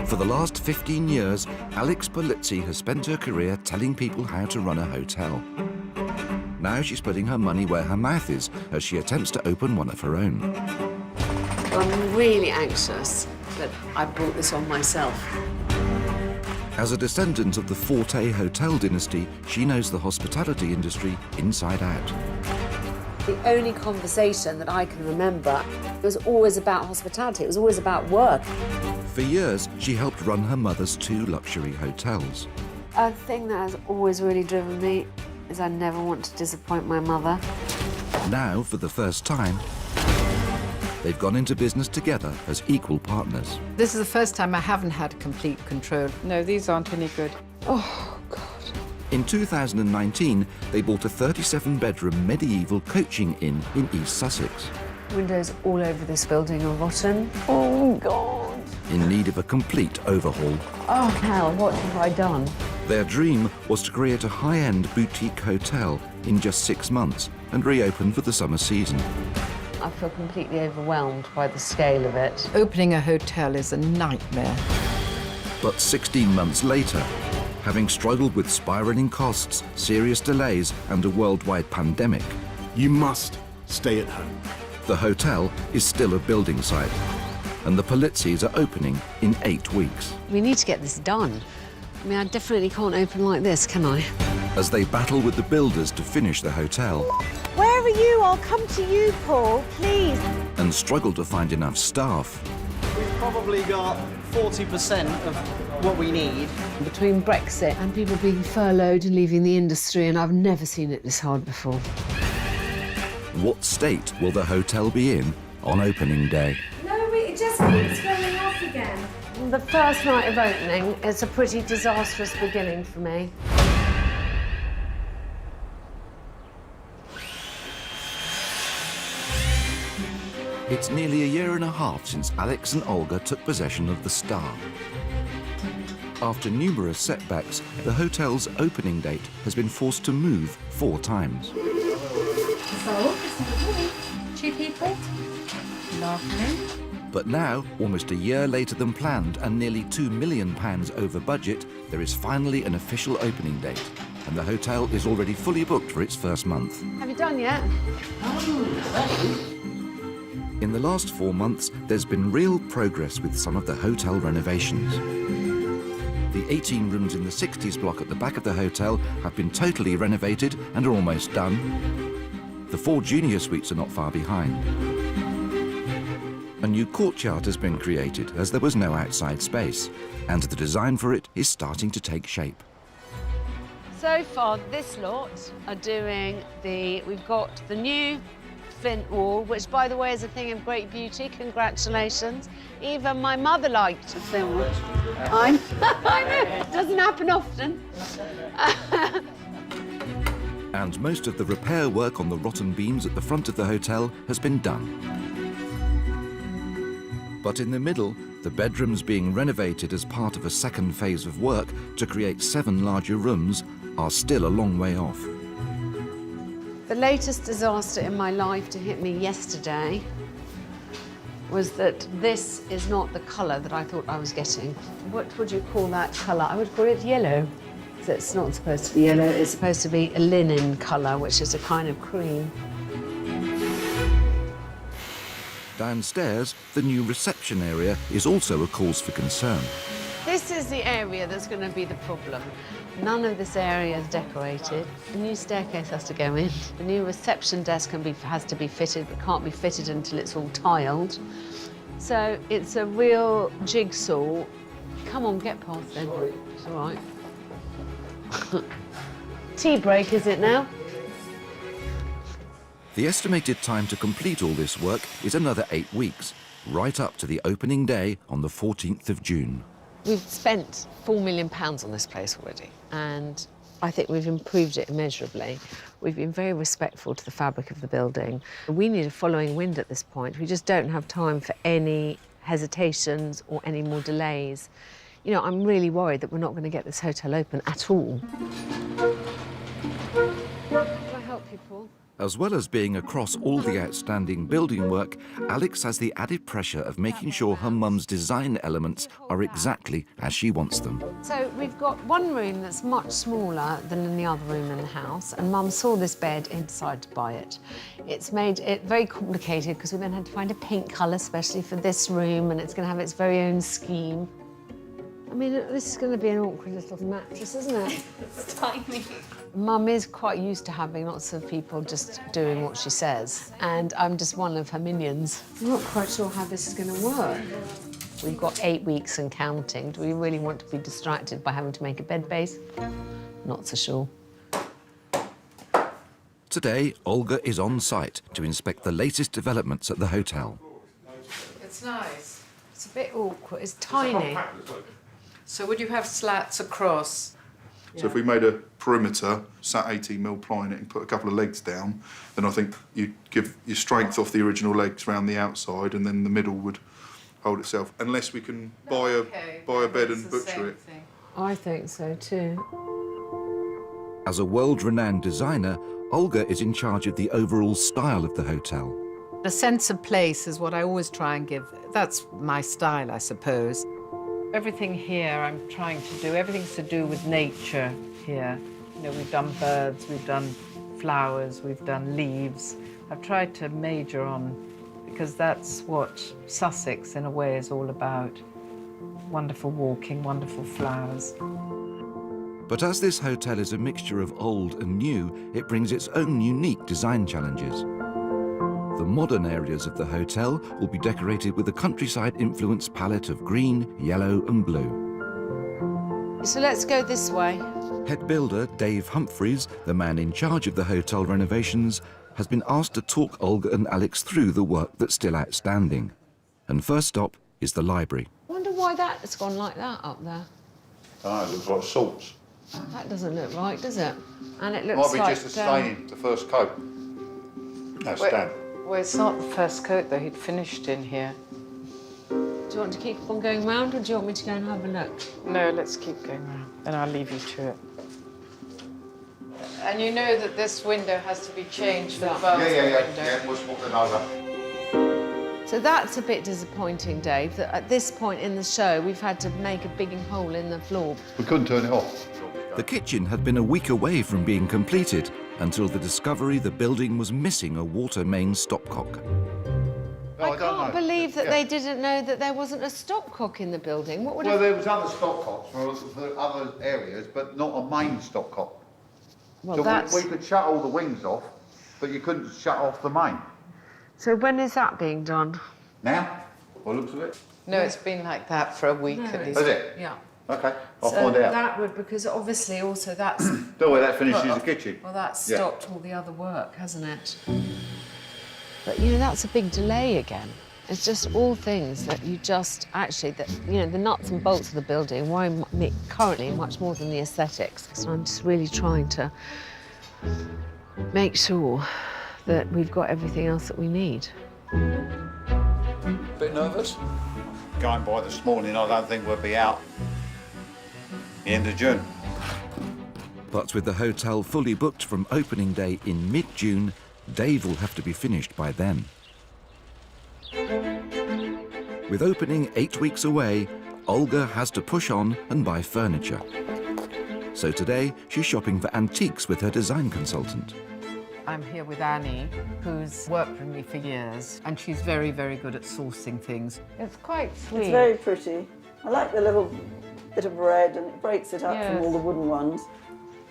For the last 15 years, Alex Polizzi has spent her career telling people how to run a hotel. Now she's putting her money where her mouth is as she attempts to open one of her own. I'm really anxious, but I brought this on myself. As a descendant of the Forte Hotel dynasty, she knows the hospitality industry inside out. The only conversation that I can remember, it was always about hospitality, it was always about work. For years, she helped run her mother's 2 luxury hotels. A thing that has always really driven me is I never want to disappoint my mother. Now, for the first time, they've gone into business together as equal partners. This is the first time I haven't had complete control. No, these aren't any good. Oh, God. In 2019, they bought a 37-bedroom medieval coaching inn in East Sussex. Windows all over this building are rotten. Oh, God. In need of a complete overhaul. Oh, hell, what have I done? Their dream was to create a high-end boutique hotel in just 6 months and reopen for the summer season. I feel completely overwhelmed by the scale of it. Opening a hotel is a nightmare. But 16 months later, having struggled with spiralling costs, serious delays and a worldwide pandemic, You must stay at home. the hotel is still a building site, and the Polizzis are opening in 8 weeks. We need to get this done. I mean, I definitely can't open like this, can I? As they battle with the builders to finish the hotel Where are you? I'll come to you, Paul, please. and struggle to find enough staff, We've probably got 40% of what we need. Between Brexit and people being furloughed and leaving the industry, and I've never seen it this hard before. what state will the hotel be in on opening day? No, it just keeps going off again. The first night of opening is a pretty disastrous beginning for me. It's nearly a year and a half since Alex and Olga took possession of the Star. After numerous setbacks, the hotel's opening date has been forced to move 4 times. So, 2 people. Lovely. But now, almost a year later than planned and nearly £2 million over budget, there is finally an official opening date. And the hotel is already fully booked for its first month. Have you done yet? In the last 4 months, there's been real progress with some of the hotel renovations. The 18 rooms in the 60s block at the back of the hotel have been totally renovated and are almost done. The 4 junior suites are not far behind. A new courtyard has been created as there was no outside space, and the design for it is starting to take shape. So far, this lot are doing we've got the new flint wall, which, by the way, is a thing of great beauty. Congratulations. Even my mother liked the flint wall. I know, it doesn't happen often. And most of the repair work on the rotten beams at the front of the hotel has been done. But in the middle, the bedrooms being renovated as part of a second phase of work to create 7 larger rooms are still a long way off. The latest disaster in my life to hit me yesterday was that this is not the colour that I thought I was getting. What would you call that colour? I would call it yellow. So it's not supposed to be yellow, it's supposed to be a linen colour, which is a kind of cream. Downstairs, the new reception area is also a cause for concern. This is the area that's going to be the problem. None of this area is decorated. A new staircase has to go in. The new reception desk has to be fitted, but can't be fitted until it's all tiled. So it's a real jigsaw. Come on, get past then. It's all right. Tea break, is it now? The estimated time to complete all this work is another 8 weeks, right up to the opening day on the 14th of June. We've spent £4 million on this place already, and I think we've improved it immeasurably. We've been very respectful to the fabric of the building. We need a following wind at this point. We just don't have time for any hesitations or any more delays. You know, I'm really worried that we're not going to get this hotel open at all. Can I help you, Paul? As well as being across all the outstanding building work, Alex has the added pressure of making sure her mum's design elements are exactly as she wants them. So we've got one room that's much smaller than any other room in the house, and Mum saw this bed and decided to buy it. It's made it very complicated because we then had to find a paint colour especially for this room, and it's going to have its very own scheme. I mean, this is going to be an awkward little mattress, isn't it? It's tiny. Mum is quite used to having lots of people just doing what she says, and I'm just one of her minions. I'm not quite sure how this is going to work. We've got 8 weeks and counting. Do we really want to be distracted by having to make a bed base? Not so sure. Today, Olga is on site to inspect the latest developments at the hotel. It's nice. It's a bit awkward. It's tiny. So would you have slats across? So if we made a perimeter, sat 18mm ply in it and put a couple of legs down, then I think you'd give your strength off the original legs around the outside, and then the middle would hold itself. Unless we can buy a bed and butcher it. I think so too. As a world-renowned designer, Olga is in charge of the overall style of the hotel. A sense of place is what I always try and give. That's my style, I suppose. Everything here I'm trying to do, everything's to do with nature here. You know, we've done birds, we've done flowers, we've done leaves. I've tried to major on, because that's what Sussex, in a way, is all about. Wonderful walking, wonderful flowers. But as this hotel is a mixture of old and new, it brings its own unique design challenges. The modern areas of the hotel will be decorated with a countryside-influenced palette of green, yellow and blue. So let's go this way. Head builder Dave Humphreys, the man in charge of the hotel renovations, has been asked to talk Olga and Alex through the work that's still outstanding. And first stop is the library. I wonder why that's gone like that up there. Oh, it looks like salts. That doesn't look right, does it? And it looks Might be like just a stain, the first coat. That's damp. Well, it's not the first coat, though. He'd finished in here. Do you want to keep on going round, or do you want me to go and have a look? No, let's keep going round, and I'll leave you to it. And you know that this window has to be changed for the bathroom window. Yeah, we'll swap them over. So that's a bit disappointing, Dave, that at this point in the show, we've had to make a big hole in the floor. We couldn't turn it off. The kitchen had been a week away from being completed until the discovery the building was missing a water main stopcock. No, I can't believe that they didn't know that there wasn't a stopcock in the building. What would Well, have... there was other stopcocks for other areas, but not a main stopcock. Well, So that's... we could shut all the wings off, but you couldn't shut off the main. So when is that being done? Now, by the looks of it. No, it's been like that for a week at least. Is it? Yeah. Okay, I'll So find out. that would, because obviously also that's... Don't worry, that finishes the kitchen. Well, that's Yeah. stopped all the other work, hasn't it? But, you know, that's a big delay again. It's just all things that you just actually, that you know, the nuts and bolts of the building worry me currently much more than the aesthetics. So I'm just really trying to make sure that we've got everything else that we need. Bit nervous? Going by this morning, I don't think we'll be out the end of June. But with the hotel fully booked from opening day in mid-June, Dave will have to be finished by then. With opening 8 weeks away, Olga has to push on and buy furniture. So today, she's shopping for antiques with her design consultant. I'm here with Annie, who's worked with me for years, and she's very, very good at sourcing things. It's quite sweet. It's very pretty. I like the little bit of red, and it breaks it up Yes. from all the wooden ones.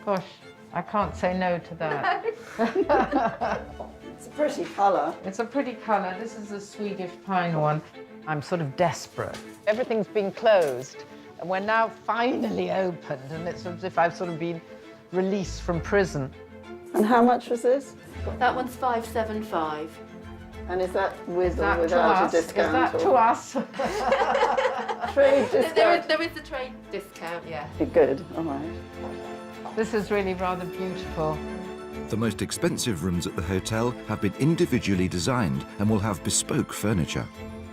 Gosh, I can't say no to that. It's a pretty colour. It's a pretty colour. This is a Swedish pine one. I'm sort of desperate. Everything's been closed, and we're now finally opened, and it's as if I've sort of been released from prison. And how much was this? That one's 575. And is that with Is that or to without us? a discount? Is that or to us? trade discount? There is a trade discount, yeah. Good, all right. This is really rather beautiful. The most expensive rooms at the hotel have been individually designed and will have bespoke furniture.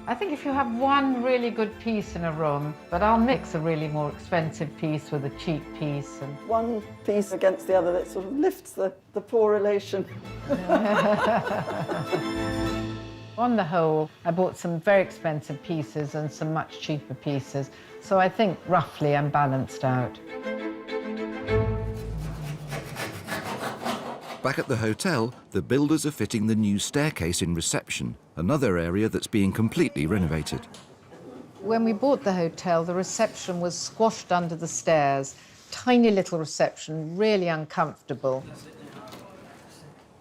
I think if you have one really good piece in a room, but I'll mix a really more expensive piece with a cheap piece. And One piece against the other that sort of lifts the poor relation. on the whole, I bought some very expensive pieces and some much cheaper pieces. So I think roughly I'm balanced out. Back at the hotel, the builders are fitting the new staircase in reception, another area that's being completely renovated. When we bought the hotel, the reception was squashed under the stairs. Tiny little reception, really uncomfortable.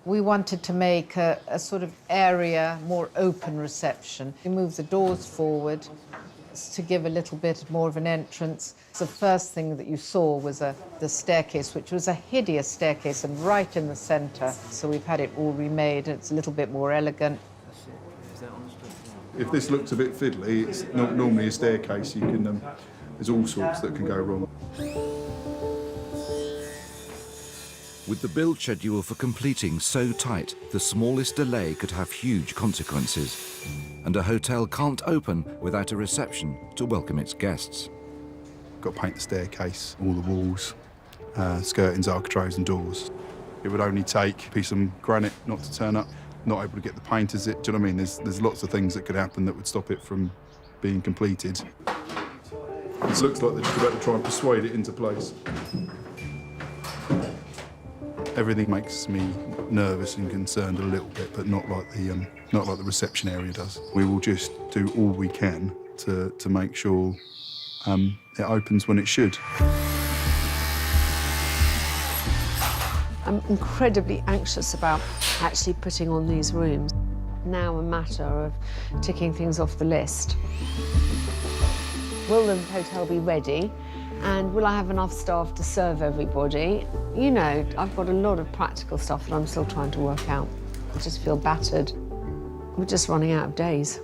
We wanted to make a sort of area, more open reception. We moved the doors forward to give a little bit more of an entrance. The first thing that you saw was the staircase, which was a hideous staircase and right in the centre. So we've had it all remade. It's a little bit more elegant. If this looks a bit fiddly, it's not normally a staircase. You can, there's all sorts that can go wrong. With the build schedule for completing so tight, the smallest delay could have huge consequences. And a hotel can't open without a reception to welcome its guests. Got to paint the staircase, all the walls, skirtings, architraves and doors. It would only take a piece of granite not to turn up, not able to get the painters. Do you know what I mean? There's lots of things that could happen that would stop it from being completed. It looks like they're just about to try and persuade it into place. Everything makes me nervous and concerned a little bit, but not like the reception area does. We will just do all we can to make sure it opens when it should. I'm incredibly anxious about actually putting on these rooms. Now a matter of ticking things off the list. Will the hotel be ready? And will I have enough staff to serve everybody? You know, I've got a lot of practical stuff that I'm still trying to work out. I just feel battered. We're just running out of days.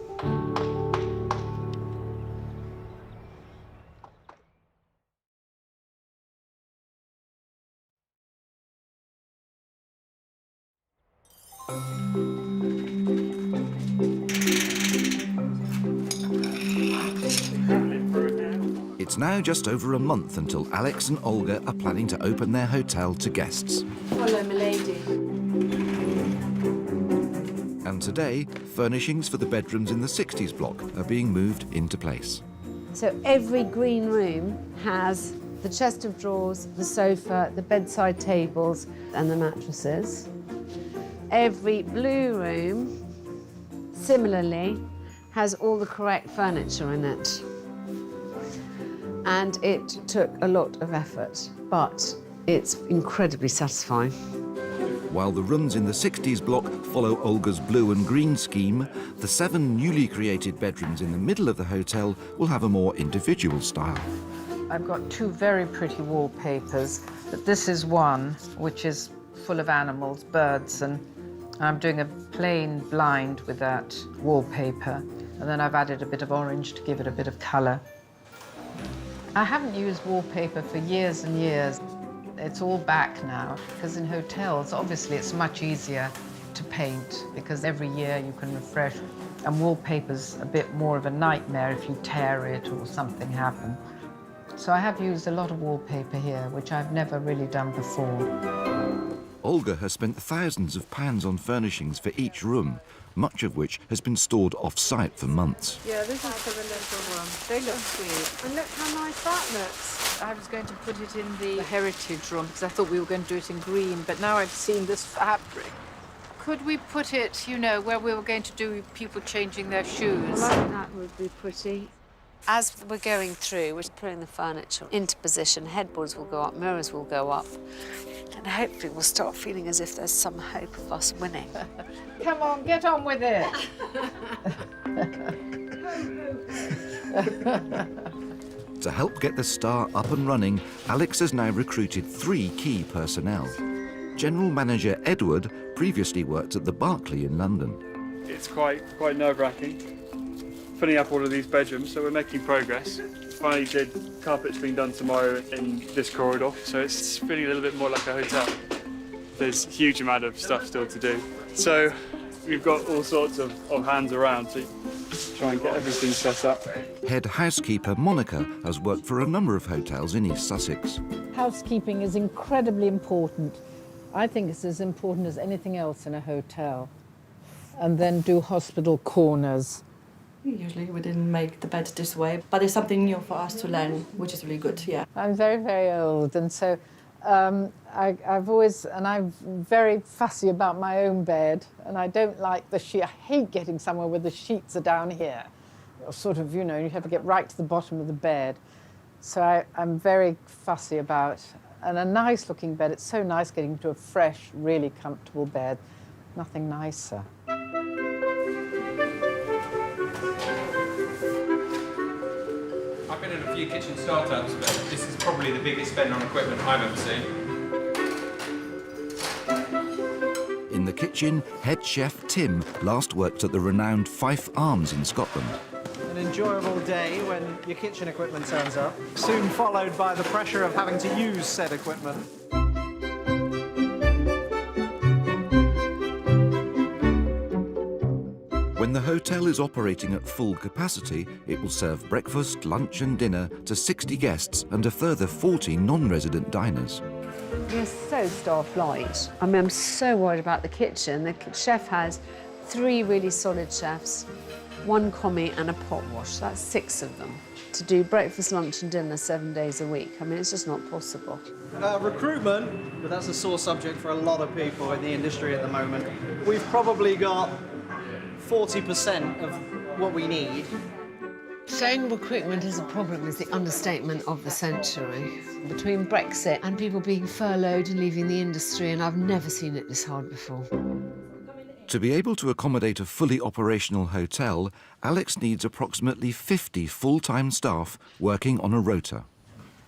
It's now just over a month until Alex and Olga are planning to open their hotel to guests. Hello, milady. And today, furnishings for the bedrooms in the 60s block are being moved into place. So every green room has the chest of drawers, the sofa, the bedside tables and the mattresses. Every blue room, similarly, has all the correct furniture in it. And it took a lot of effort, but it's incredibly satisfying. While the rooms in the 60s block follow Olga's blue and green scheme, the 7 newly created bedrooms in the middle of the hotel will have a more individual style. I've got 2 very pretty wallpapers, but this is one which is full of animals, birds, and I'm doing a plain blind with that wallpaper. And then I've added a bit of orange to give it a bit of colour. I haven't used wallpaper for years and years. It's all back now, because in hotels, obviously, it's much easier to paint, because every year you can refresh. And wallpaper's a bit more of a nightmare if you tear it or something happens. So I have used a lot of wallpaper here, which I've never really done before. Olga has spent thousands of pounds on furnishings for each room, much of which has been stored off-site for months. Yeah, this is for the little one. They look sweet. And look how nice that looks. I was going to put it in the heritage room because I thought we were going to do it in green, but now I've seen this fabric. Could we put it, you know, where we were going to do people changing their shoes? Well, I think that would be pretty. As we're going through, we're putting the furniture into position. Headboards will go up, mirrors will go up. And hopefully we'll start feeling as if there's some hope of us winning. Come on, get on with it. To help get the Star up and running, Alex has now recruited 3 key personnel. General Manager Edward previously worked at the Barclay in London. It's quite nerve-wracking, filling up all of these bedrooms, so we're making progress. Finally did carpet's being done tomorrow in this corridor, so it's feeling a little bit more like a hotel. There's a huge amount of stuff still to do. So we've got all sorts of hands around to try and get everything set up. Head housekeeper Monica has worked for a number of hotels in East Sussex. Housekeeping is incredibly important. I think it's as important as anything else in a hotel. And then do hospital corners. Usually we didn't make the bed this way, but it's something new for us to learn, which is really good, yeah. I'm very, very old, and so I'm very fussy about my own bed, and I don't like the sheet. I hate getting somewhere where the sheets are down here. Or sort of, you know, you have to get right to the bottom of the bed. So I'm very fussy about, and a nice looking bed. It's so nice getting to a fresh, really comfortable bed. Nothing nicer. I've been in a few kitchen startups, but this is probably the biggest spend on equipment I've ever seen. In the kitchen, head chef Tim last worked at the renowned Fife Arms in Scotland. An enjoyable day when your kitchen equipment turns up, soon followed by the pressure of having to use said equipment. When the hotel is operating at full capacity, it will serve breakfast, lunch and dinner to 60 guests and a further 40 non-resident diners. We're so staff light. I mean, I'm so worried about the kitchen. The chef has 3 really solid chefs, 1 commie and a pot wash. That's 6 of them. To do breakfast, lunch and dinner 7 days a week. I mean, it's just not possible. Recruitment, but that's a sore subject for a lot of people in the industry at the moment. We've probably got 40% of what we need. Saying recruitment is a problem is the understatement of the century. Between Brexit and people being furloughed and leaving the industry, and I've never seen it this hard before. To be able to accommodate a fully operational hotel, Alex needs approximately 50 full-time staff working on a rota.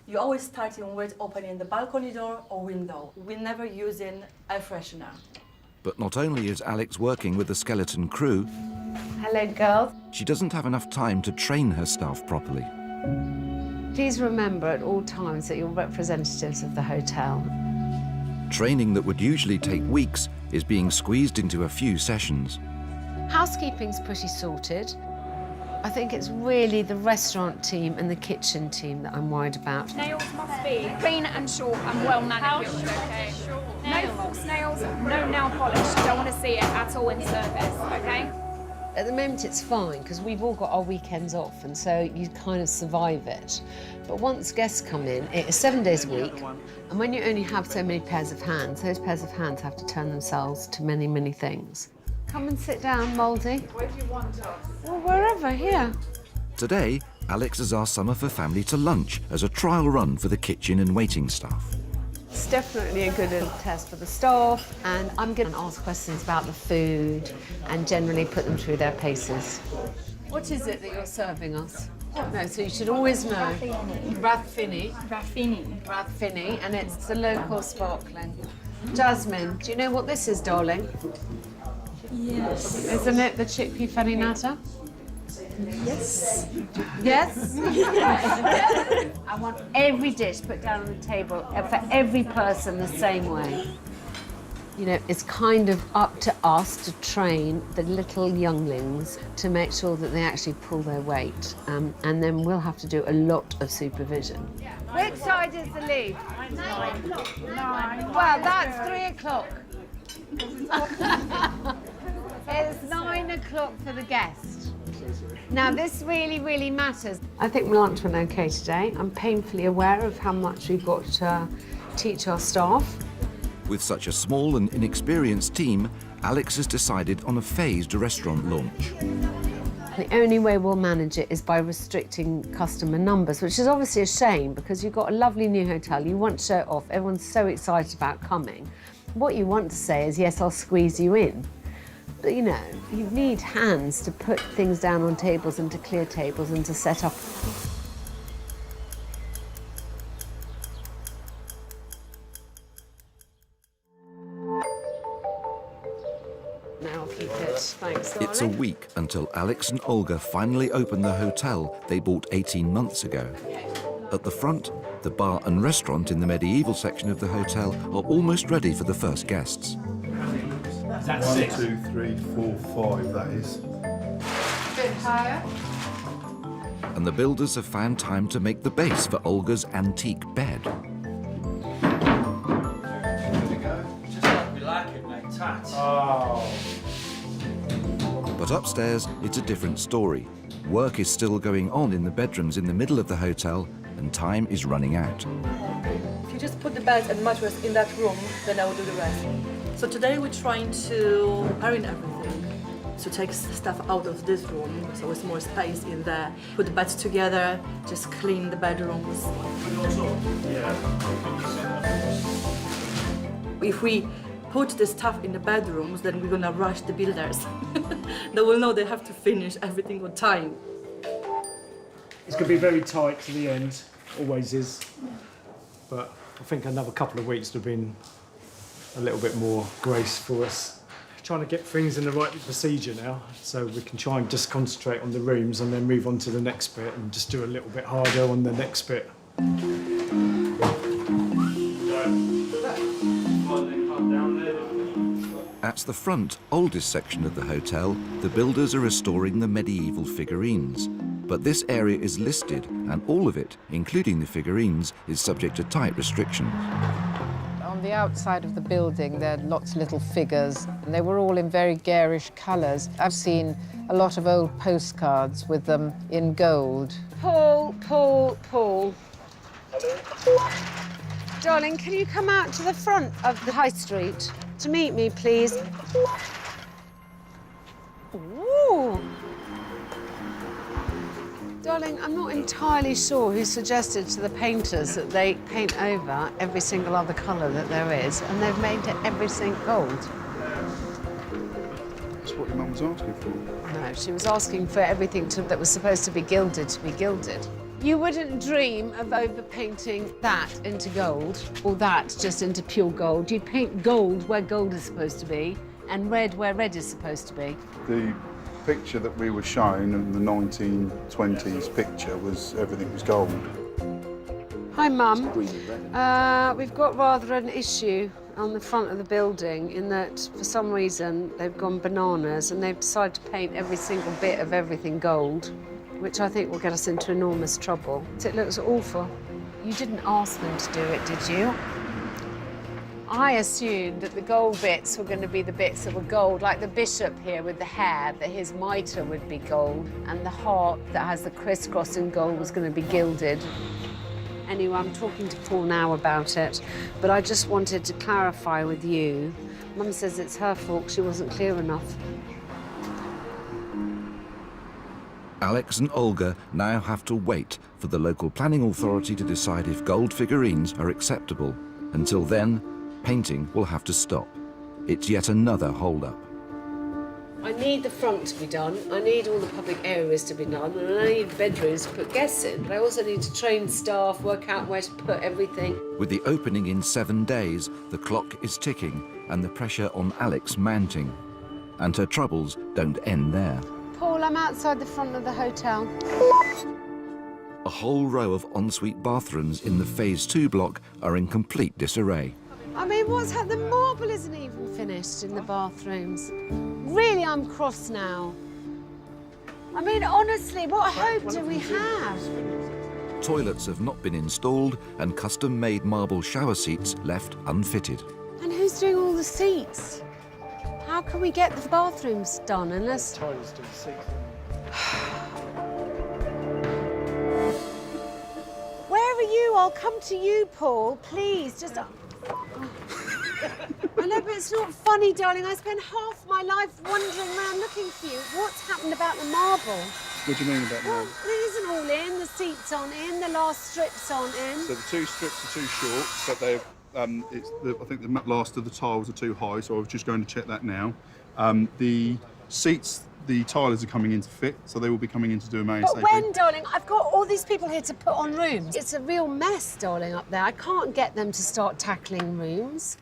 You always starting with opening the balcony door or window. We never using air freshener. But not only is Alex working with a skeleton crew, Hello, girls. she doesn't have enough time to train her staff properly. Please remember at all times that you're representatives of the hotel. Training that would usually take weeks is being squeezed into a few sessions. Housekeeping's pretty sorted. I think it's really the restaurant team and the kitchen team that I'm worried about. Nails must be clean and short and well manicured, okay? No false nails, no nail polish. Don't want to see it at all in service, okay? At the moment it's fine because we've all got our weekends off and so you kind of survive it. But once guests come in, it is 7 days a week, and when you only have so many pairs of hands, those pairs of hands have to turn themselves to many, many things. Come and sit down, Mouldy. Where do you want us? Well, wherever, here. Today, Alex has asked some of her family to lunch as a trial run for the kitchen and waiting staff. It's definitely a good little test for the staff, and I'm going to ask questions about the food and generally put them through their paces. What is it that you're serving us? No, so you should always know. Rathfinny. Rathfinny, and it's the local sparkling. Jasmine, do you know what this is, darling? Yes. Isn't it the chickpea farinata? Yes. Yes? I want every dish put down on the table for every person the same way. You know, it's kind of up to us to train the little younglings to make sure that they actually pull their weight. And then we'll have to do a lot of supervision. Which side is the lead? 9 o'clock. 9. Well, that's 3 o'clock. It's 9 o'clock for the guest. Now, this really, really matters. I think lunch went okay today. I'm painfully aware of how much we've got to teach our staff. With such a small and inexperienced team, Alex has decided on a phased restaurant launch. The only way we'll manage it is by restricting customer numbers, which is obviously a shame because you've got a lovely new hotel, you want to show it off, everyone's so excited about coming. What you want to say is, yes, I'll squeeze you in. But, you know, you need hands to put things down on tables and to clear tables and to set up. Now I'll keep it. Thanks, darling. It's a week until Alex and Olga finally open the hotel they bought 18 months ago. At the front, the bar and restaurant in the medieval section of the hotel are almost ready for the first guests. Is that 1, 6? 2, 3, 4, 5, that is. A bit higher. And the builders have found time to make the base for Olga's antique bed. Just like we like it, mate. Tat. Oh. But upstairs, it's a different story. Work is still going on in the bedrooms in the middle of the hotel, and time is running out. If you just put the bed and mattress in that room, then I will do the rest. So today we're trying to preparing everything. So take stuff out of this room, so it's more space in there. Put the beds together, just clean the bedrooms. If we put the stuff in the bedrooms, then we're gonna rush the builders. They will know they have to finish everything on time. It's going to be very tight to the end, always is. But I think another couple of weeks would have been a little bit more grace for us. Trying to get things in the right procedure now, so we can try and just concentrate on the rooms and then move on to the next bit and just do a little bit harder on the next bit. At the front, oldest section of the hotel, the builders are restoring the medieval figurines. But this area is listed, and all of it, including the figurines, is subject to tight restrictions. On the outside of the building, there are lots of little figures, and they were all in very garish colours. I've seen a lot of old postcards with them in gold. Paul. Darling, can you come out to the front of the high street to meet me, please? Ooh. Darling, I'm not entirely sure who suggested to the painters that they paint over every single other colour that there is, and they've made everything gold. That's what your mum was asking for. No, she was asking for everything that was supposed to be gilded to be gilded. You wouldn't dream of overpainting that into gold, or that just into pure gold. You'd paint gold where gold is supposed to be, and red where red is supposed to be. The picture that we were shown in the 1920s picture was everything was gold. Hi, Mum. We've got rather an issue on the front of the building in that, for some reason, they've gone bananas and they've decided to paint every single bit of everything gold, which I think will get us into enormous trouble. It looks awful. You didn't ask them to do it, did you? I assumed that the gold bits were going to be the bits that were gold, like the bishop here with the hair, that his mitre would be gold, and the heart that has the crisscross in gold was going to be gilded. Anyway, I'm talking to Paul now about it, but I just wanted to clarify with you. Mum says it's her fault, she wasn't clear enough. Alex and Olga now have to wait for the local planning authority to decide if gold figurines are acceptable. Until then, painting will have to stop. It's yet another hold-up. I need the front to be done, I need all the public areas to be done, and I need bedrooms to put guests in. But I also need to train staff, work out where to put everything. With the opening in 7 days, the clock is ticking and the pressure on Alex mounting. And her troubles don't end there. Paul, I'm outside the front of the hotel. A whole row of ensuite bathrooms in the Phase 2 block are in complete disarray. I mean, what's happened? The marble isn't even finished in the bathrooms. Really, I'm cross now. I mean, honestly, what hope do we have? Toilets have not been installed and custom-made marble shower seats left unfitted. And who's doing all the seats? How can we get the bathrooms done unless... Toilets do the seats. Where are you? I'll come to you, Paul. Please, just... I know, but it's not funny, darling. I spent half my life wandering around looking for you. What's happened about the marble? What do you mean about Well, that? it isn't all in. The seats aren't in. The last strips aren't in. So the two strips are too short, but they've, I think the last of the tiles are too high, so I was just going to check that now. The seats, the tilers are coming in to fit, so they will be coming in to do a ASAP. But when, darling? I've got all these people here to put on rooms. It's a real mess, darling, up there. I can't get them to start tackling rooms.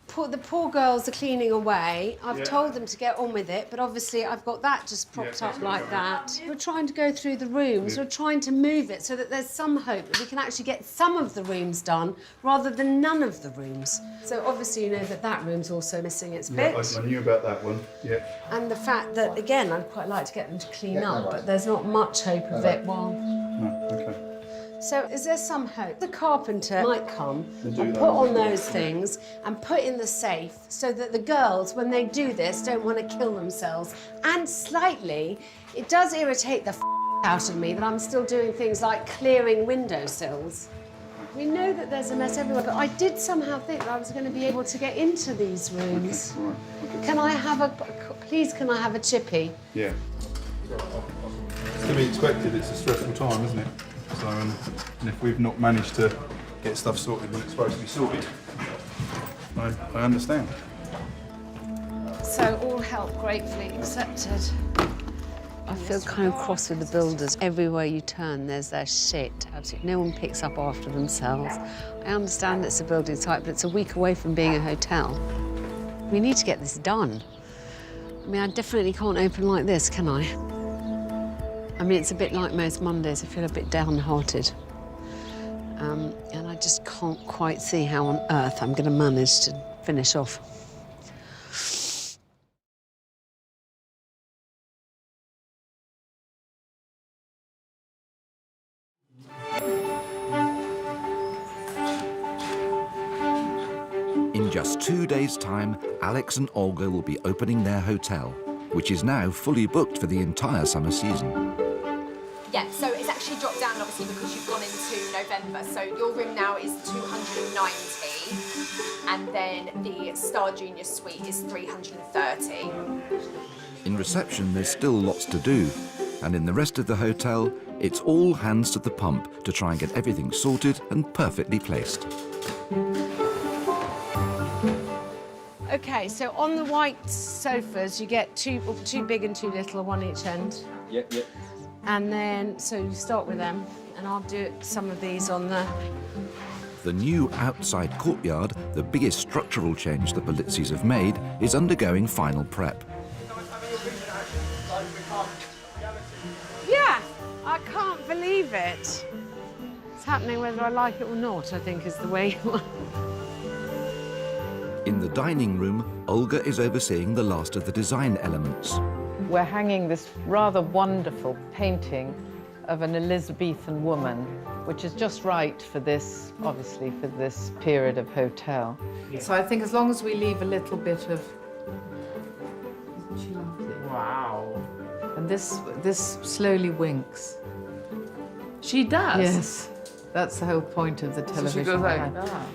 The poor girls are cleaning away. I've Yeah. told them to get on with it, but obviously I've got that just propped up like that. We're trying to go through the rooms. We're trying to move it so that there's some hope that we can actually get some of the rooms done rather than none of the rooms. So obviously you know that that room's also missing its bit. I knew about that one, yeah. And the fact that, again, I'd quite like to get them to clean up, but there's not much hope of it while... No, okay. So is there some hope? The carpenter might come do and that. put on those things and put in the safe so that the girls, when they do this, don't want to kill themselves. And slightly, it does irritate the out of me that I'm still doing things like clearing windowsills. We know that there's a mess everywhere, but I did somehow think that I was going to be able to get into these rooms. Okay, all right. Can I have a... Please, can I have a chippy? Yeah. It's to be expected, it's a stressful time, isn't it? So, and if we've not managed to get stuff sorted when it's supposed to be sorted, I understand. So all help gratefully accepted. I feel kind of cross with the builders. Everywhere you turn, there's their shit. Absolutely no one picks up after themselves. I understand it's a building site, but it's a week away from being a hotel. We need to get this done. I mean, I definitely can't open like this, can I? I mean, it's a bit like most Mondays. I feel a bit downhearted. And I just can't quite see how on earth I'm going to manage to finish off. In just 2 days' time, Alex and Olga will be opening their hotel, which is now fully booked for the entire summer season. Yeah, so it's actually dropped down, obviously, because you've gone into November. So your room now is 290, and then the Star Junior Suite is 330. In reception, there's still lots to do, and in the rest of the hotel, it's all hands to the pump to try and get everything sorted and perfectly placed. OK, so on the white sofas, you get two big and two little, one each end. Yep, yep. And then, so you start with them, and I'll do some of these on the... The new outside courtyard, the biggest structural change the Polizzis have made, is undergoing final prep. Yeah, I can't believe it. It's happening whether I like it or not, I think, is the way... In the dining room, Olga is overseeing the last of the design elements. We're hanging this rather wonderful painting of an Elizabethan woman, which is just right for this, obviously, for this period of hotel. So I think as long as we leave a little bit of... Isn't she lovely? Wow. And this slowly winks. She does? Yes. That's the whole point of the television. So she goes like,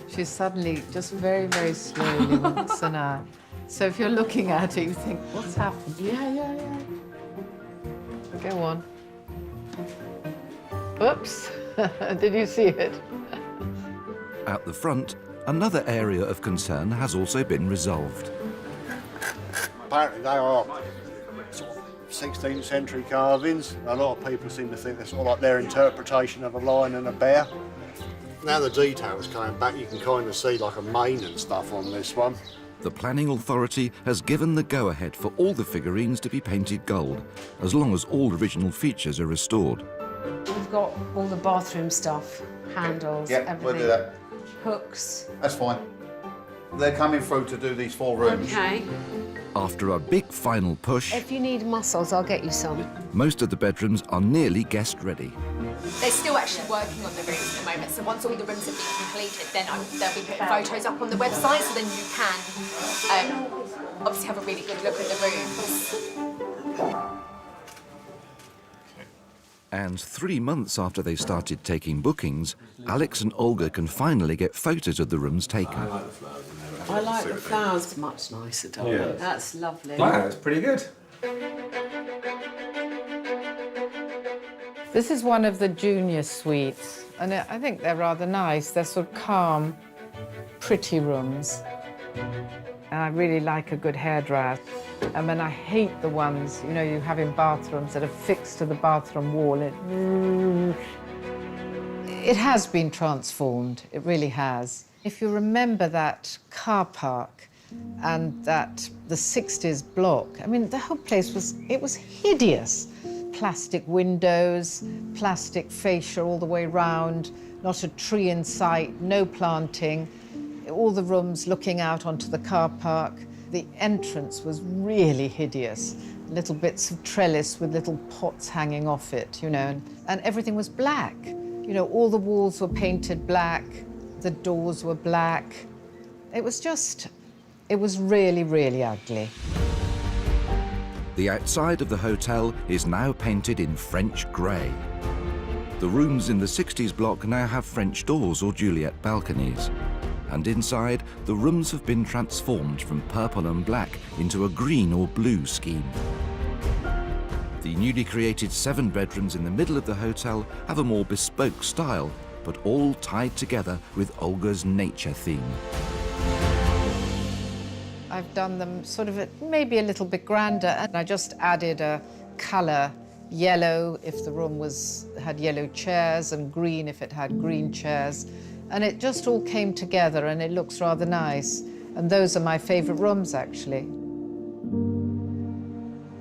She's suddenly just very, very slowly winks an eye. So if you're looking at it, you think, what's happened? Yeah. Go on. Oops. Did you see it? At the front, another area of concern has also been resolved. Apparently they are sort of 16th century carvings. A lot of people seem to think they're sort of like their interpretation of a lion and a bear. Now the detail is coming back, you can kind of see like a mane and stuff on this one. The planning authority has given the go-ahead for all the figurines to be painted gold, as long as all original features are restored. We've got all the bathroom stuff, handles, everything. We'll do that. Hooks. That's fine. They're coming through to do these 4 rooms. OK. After a big final push, If you need mussels, I'll get you some. most of the bedrooms are nearly guest-ready. They're still actually working on the rooms at the moment, so once all the rooms have been completed, then they'll be putting photos up on the website, so then you can obviously have a really good look at the rooms. And 3 months after they started taking bookings, Alex and Olga can finally get photos of the rooms taken. I like the flowers. Much nicer, darling. Yeah. That's lovely. Wow, that's pretty good. This is one of the junior suites, and I think they're rather nice. They're sort of calm, pretty rooms. And I really like a good hairdryer. I mean, I hate the ones, you know, you have in bathrooms that are fixed to the bathroom wall. It has been transformed, it really has. If you remember that car park and the 60s block, I mean, the whole place was hideous. Plastic windows, plastic fascia all the way round, not a tree in sight, no planting, all the rooms looking out onto the car park. The entrance was really hideous. Little bits of trellis with little pots hanging off it, you know, and everything was black. You know, all the walls were painted black, the doors were black. It was really, really ugly. The outside of the hotel is now painted in French grey. The rooms in the 60s block now have French doors or Juliet balconies. And inside, the rooms have been transformed from purple and black into a green or blue scheme. The newly created 7 bedrooms in the middle of the hotel have a more bespoke style, but all tied together with Olga's nature theme. I've done them sort of maybe a little bit grander, and I just added a colour, yellow if the room had yellow chairs, and green if it had green chairs. And it just all came together, and it looks rather nice. And those are my favourite rooms, actually.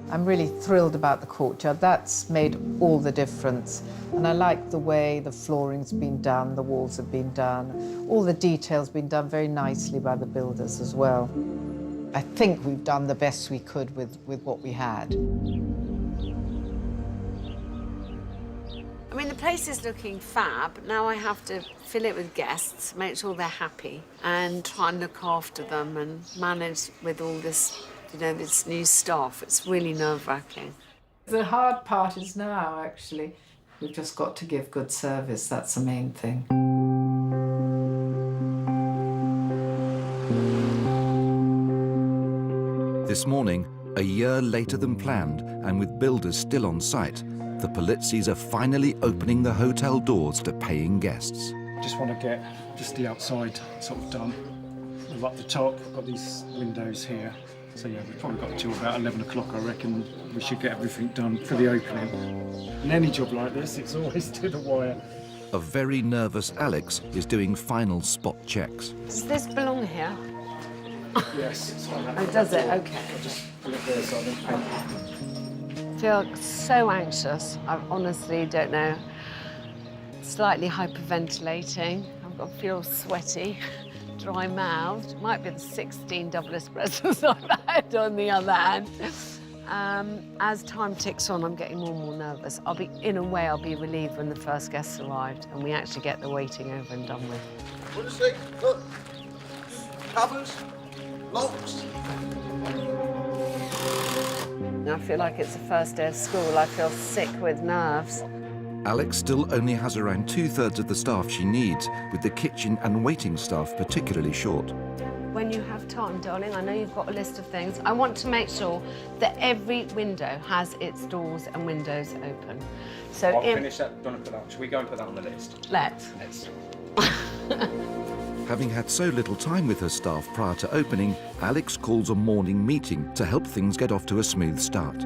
I'm really thrilled about the courtyard. That's made all the difference. And I like the way the flooring's been done, the walls have been done. All the details been done very nicely by the builders as well. I think we've done the best we could with what we had. I mean, the place is looking fab. Now I have to fill it with guests, make sure they're happy, and try and look after them and manage with all this, you know, this new staff. It's really nerve-wracking. The hard part is now, actually. We've just got to give good service. That's the main thing. This morning, a year later than planned, and with builders still on site, the Polizzis are finally opening the hotel doors to paying guests. Just want to get just the outside sort of done. We've up the top, got these windows here. So yeah, we've probably got till about 11 o'clock, I reckon. We should get everything done for the opening. In any job like this, it's always to the wire. A very nervous Alex is doing final spot checks. Does this belong here? Yes, it's on that. Oh, does it? Okay. I'll just put it there so I don't paint. I feel so anxious. I honestly don't know. Slightly hyperventilating. I feel sweaty, dry mouthed. Might be the 16 double espressos I've had on the other hand. As time ticks on, I'm getting more and more nervous. In a way, I'll be relieved when the first guests arrived and we actually get the waiting over and done with. What is it? Look. Covers. Locks. I feel like it's the first day of school. I feel sick with nerves. Alex still only has around 2/3 of the staff she needs, with the kitchen and waiting staff particularly short. When you have time, darling, I know you've got a list of things. I want to make sure that every window has its doors and windows open. So I'll finish that. Don't put that. Should we go and put that on the list? Let's. Having had so little time with her staff prior to opening, Alex calls a morning meeting to help things get off to a smooth start.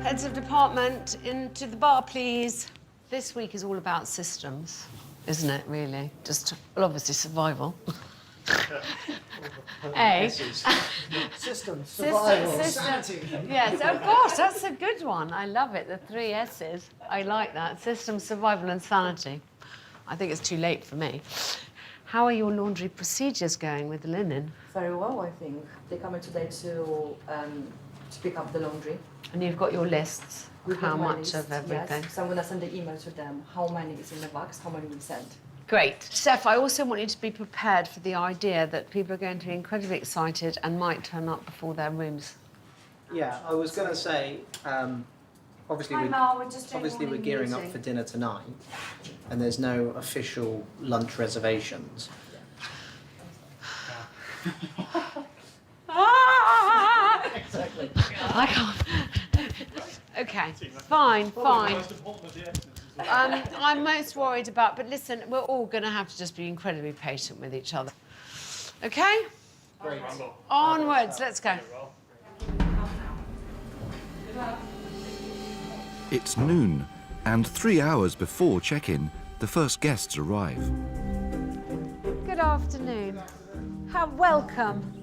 Heads of department, into the bar, please. This week is all about systems, isn't it, really? Just, well, obviously, survival. Systems, survival, sanity. Yes, of course, that's a good one. I love it, the 3 S's. I like that. Systems, survival and sanity. I think it's too late for me. How are your laundry procedures going with the linen? Very well, I think. They come in today to pick up the laundry. And you've got your lists of how much list, of everything? Yes. So I'm going to send the email to them, how many is in the box, how many we sent. Great. Steph, I also want you to be prepared for the idea that people are going to be incredibly excited and might turn up before their rooms. Yeah, I was going to say, obviously we're gearing up for dinner tonight, and there's no official lunch reservations. Exactly. I can't. Okay, fine. I'm most worried about, but listen, we're all going to have to just be incredibly patient with each other. Okay? Great. Onwards, let's go. It's noon, and 3 hours before check-in, the first guests arrive. Good Good afternoon. How welcome.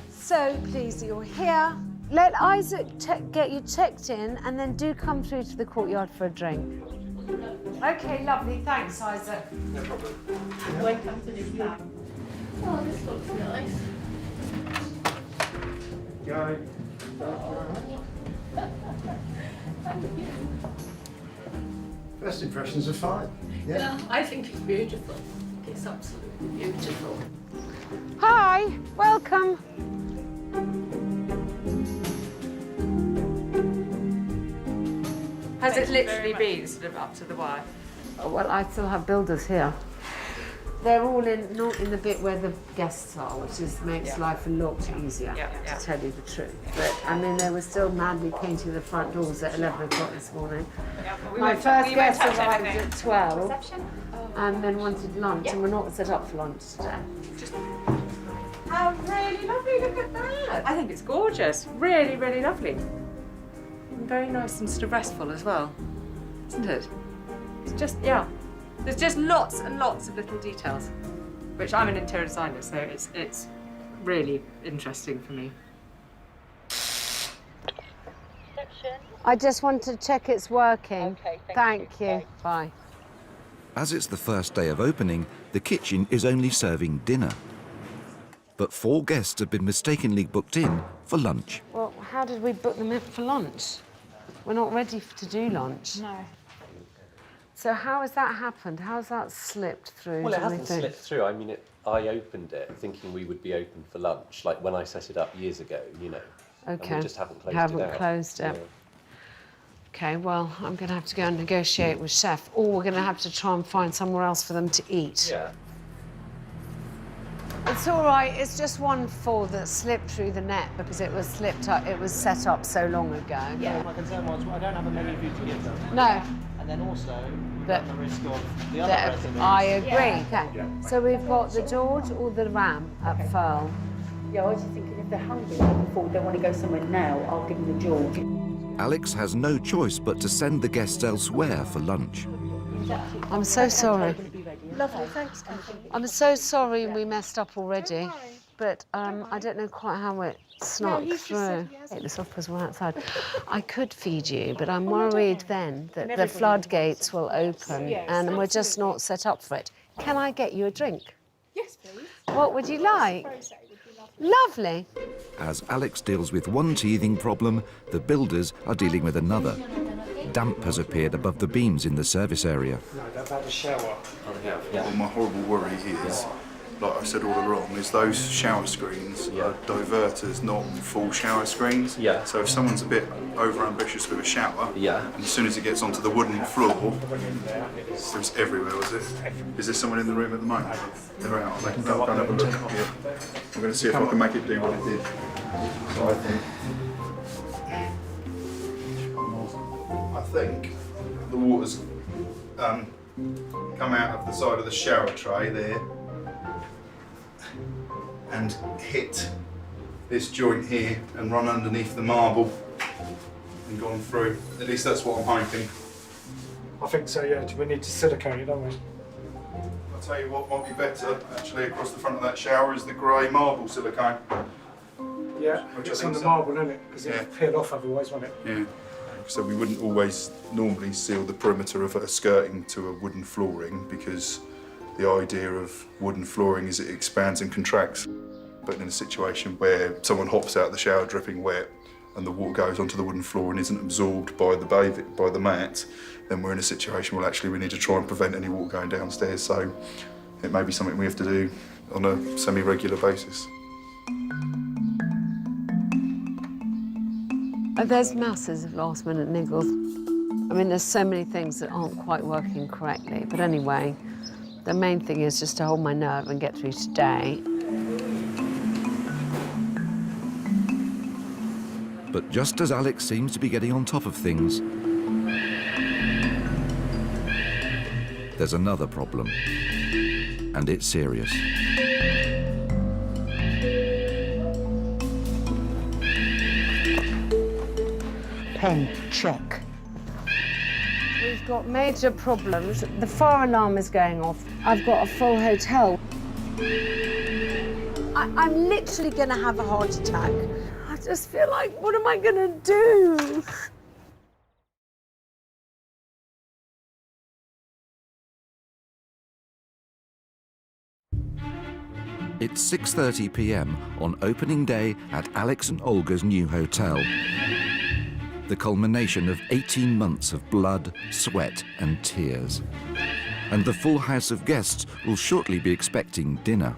So pleased that you're here. Let Isaac get you checked in and then do come through to the courtyard for a drink. Okay, lovely. Thanks, Isaac. No problem. Welcome to the flat. Oh, this looks nice. Go. First impressions are fine. Yeah, I think it's beautiful. It's absolutely beautiful. Hi, welcome. Has it literally been sort of up to the wire? Oh, well, I still have builders here. They're all not in the bit where the guests are, which makes life a lot easier, to tell you the truth. But, I mean, they were still madly painting the front doors at 11 o'clock this morning. My first guest arrived at 12 and then wanted lunch, and we're not set up for lunch today. How really lovely, look at that. I think it's gorgeous. Really, really lovely. And very nice and sort of restful as well, isn't it? It's just, there's just lots and lots of little details, which I'm an interior designer, so it's really interesting for me. I just want to check it's working. Okay, thank you. Bye. As it's the first day of opening, the kitchen is only serving dinner. But 4 guests have been mistakenly booked in for lunch. Well, how did we book them in for lunch? We're not ready to do lunch. No. So how has that happened? How's that slipped through? Well, it hasn't slipped through. I mean, I opened it thinking we would be open for lunch, like when I set it up years ago, you know. Okay. And we just haven't closed it Haven't out. closed it. Yeah. Okay, well, I'm going to have to go and negotiate with Chef, or we're going to have to try and find somewhere else for them to eat. Yeah. It's all right. It's just one fall that slipped through the net because it was slipped up. It was set up so long ago. Yeah. My concern was I don't have a menu for you to give them. No. And then also we But- run the risk of the other residents. I agree. Okay. So we've got the George or the Ram at Firle. Yeah, I was just thinking if they're hungry before they want to go somewhere now, I'll give them the George. Alex has no choice but to send the guests elsewhere for lunch. I'm so sorry. Lovely, thanks, Kathy. I'm so sorry we messed up already, but I don't know quite how it snuck he's just through. said he hasn't. Take this off because we're outside. I could feed you, but I'm worried then that the floodgates will open and we're just not set up for it. Can I get you a drink? Yes, please. What would you like? Lovely. As Alex deals with one teething problem, the builders are dealing with another. Damp has appeared above the beams in the service area. No, about the shower. Well, my horrible worry is, like I said all along, is those shower screens are diverters, not full shower screens. Yeah. So if someone's a bit over-ambitious with a shower, Yeah. and as soon as it gets onto the wooden floor, it's everywhere, was it? Is there someone in the room at the moment? They're out, they can go and have a look. Yeah. I'm going to see if I can make it do what it did. So I think the water's come out of the side of the shower tray there and hit this joint here and run underneath the marble and gone through. At least that's what I'm hoping. I think so, yeah. We need to silicone it, don't we? I'll tell you what might be better, actually, across the front of that shower is the grey marble silicone. Yeah, Which I it's think on the so. marble, isn't it? Because Yeah. it'll peel off otherwise, won't it? Yeah. So we wouldn't always normally seal the perimeter of a skirting to a wooden flooring because the idea of wooden flooring is it expands and contracts. But in a situation where someone hops out of the shower dripping wet and the water goes onto the wooden floor and isn't absorbed by the mat, then we're in a situation where actually we need to try and prevent any water going downstairs. So it may be something we have to do on a semi-regular basis. There's masses of last-minute niggles. I mean, there's so many things that aren't quite working correctly. But anyway, the main thing is just to hold my nerve and get through today. But just as Alex seems to be getting on top of things, there's another problem, and it's serious. Pen, check. We've got major problems. The fire alarm is going off. I've got a full hotel. I'm literally going to have a heart attack. I just feel like, what am I going to do? It's 6:30 p.m. on opening day at Alex and Olga's new hotel. The culmination of 18 months of blood, sweat and tears. And the full house of guests will shortly be expecting dinner.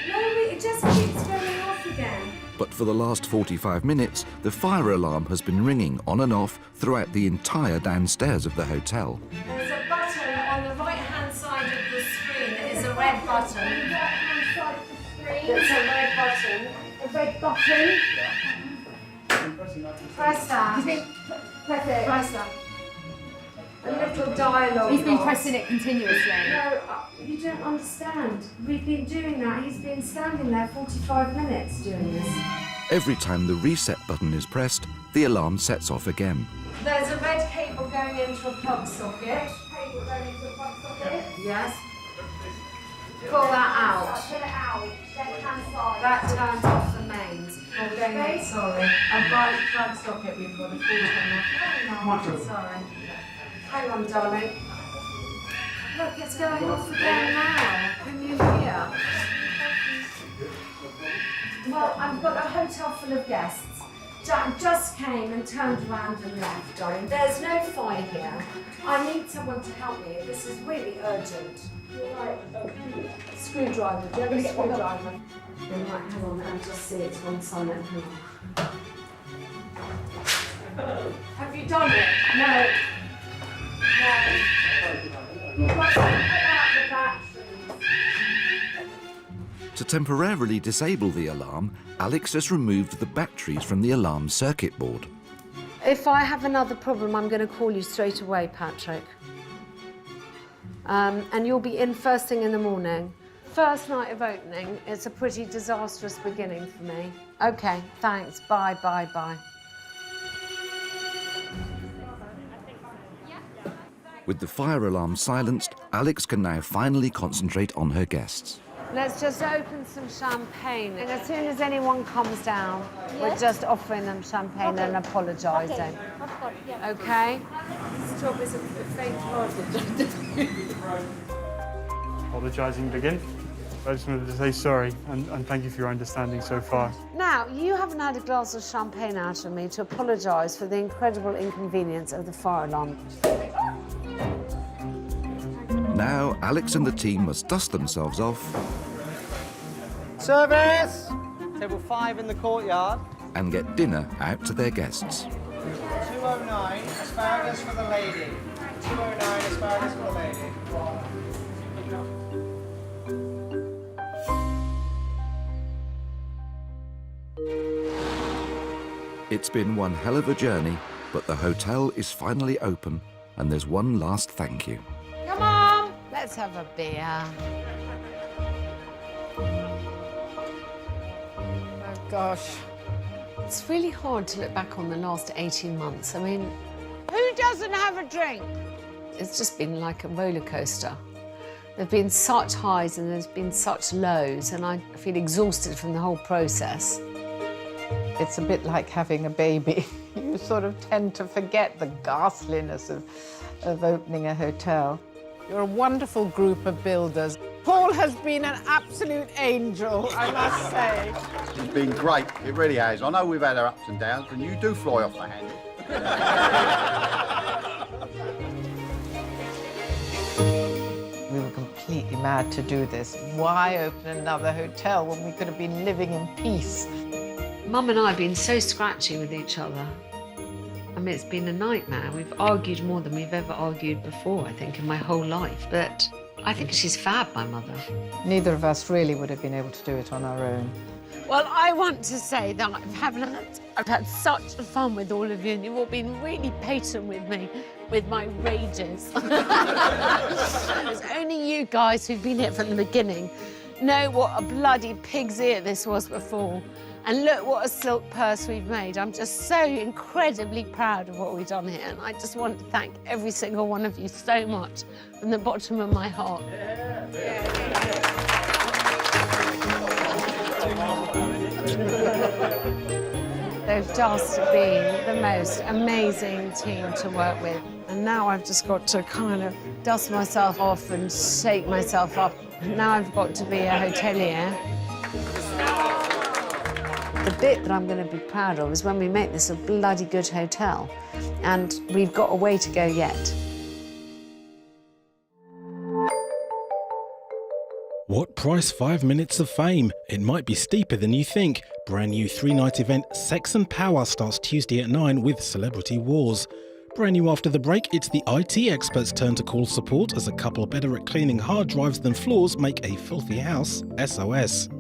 No, it just keeps going off again. But for the last 45 minutes, the fire alarm has been ringing on and off throughout the entire downstairs of the hotel. There's a button on the right-hand side of the screen. It is a red button. On the right-hand side of the screen. There's a red button. A red button. Press that. Press it. Press that. A little dialogue. He's been pressing it continuously. No, you don't understand. We've been doing that. He's been standing there 45 minutes doing this. Every time the reset button is pressed, the alarm sets off again. There's a red cable going into a plug socket. Cable going into a plug socket? Yes. Pull that out. Pull it out. Left-hand side. That turns off the mains. Oh, okay. Sorry. A right plug socket we've got. A full turn off. Sorry. Hang on, darling. Look, it's going off again now. Can you hear? Well, I've got a hotel full of guests. Jack just came and turned around and left, darling. There's no fire here. I need someone to help me. This is really urgent. Right. Screwdriver. Do you have a screwdriver? Right, hang on. I'll just see it's gone silent. Hang on. Have you done it? No. You've got to pull out the batteries. To temporarily disable the alarm, Alex has removed the batteries from the alarm circuit board. If I have another problem, I'm going to call you straight away, Patrick. And you'll be in first thing in the morning. First night of opening, it's a pretty disastrous beginning for me. Okay, thanks. Bye, bye, bye. With the fire alarm silenced, Alex can now finally concentrate on her guests. Let's just open some champagne. And as soon as anyone comes down, we're just offering them champagne and apologising. Okay? This job is a faint-hearted. Apologising begin. I just wanted to say sorry and thank you for your understanding so far. Now, you haven't had a glass of champagne out of me to apologise for the incredible inconvenience of the fire alarm. Now, Alex and the team must dust themselves off. Service! Table 5 in the courtyard. And get dinner out to their guests. 209, asparagus for the lady. 209, asparagus for the lady. It's been one hell of a journey, but the hotel is finally open, and there's one last thank you. Come on, let's have a beer. Oh, gosh. It's really hard to look back on the last 18 months. I mean, who doesn't have a drink? It's just been like a roller coaster. There've been such highs and there's been such lows, and I feel exhausted from the whole process. It's a bit like having a baby. You sort of tend to forget the ghastliness of opening a hotel. You're a wonderful group of builders. Paul has been an absolute angel, I must say. It's been great, it really has. I know we've had our ups and downs, and you do fly off the handle. We were completely mad to do this. Why open another hotel when we could have been living in peace? Mum and I have been so scratchy with each other. I mean, it's been a nightmare. We've argued more than we've ever argued before, I think, in my whole life. But I think she's fab, my mother. Neither of us really would have been able to do it on our own. Well, I want to say that I've had such fun with all of you, and you've all been really patient with me, with my rages. It's only you guys who've been here from the beginning know what a bloody pig's ear this was before. And look what a silk purse we've made. I'm just so incredibly proud of what we've done here. And I just want to thank every single one of you so much from the bottom of my heart. They've just been the most amazing team to work with. And now I've just got to kind of dust myself off and shake myself up. Now I've got to be a hotelier. The bit that I'm going to be proud of is when we make this a bloody good hotel. And we've got a way to go yet. What price 5 minutes of fame? It might be steeper than you think. Brand new 3-night event Sex and Power starts Tuesday at 9 with Celebrity Wars. Brand new after the break, it's the IT experts' turn to call support as a couple better at cleaning hard drives than floors make a filthy house SOS.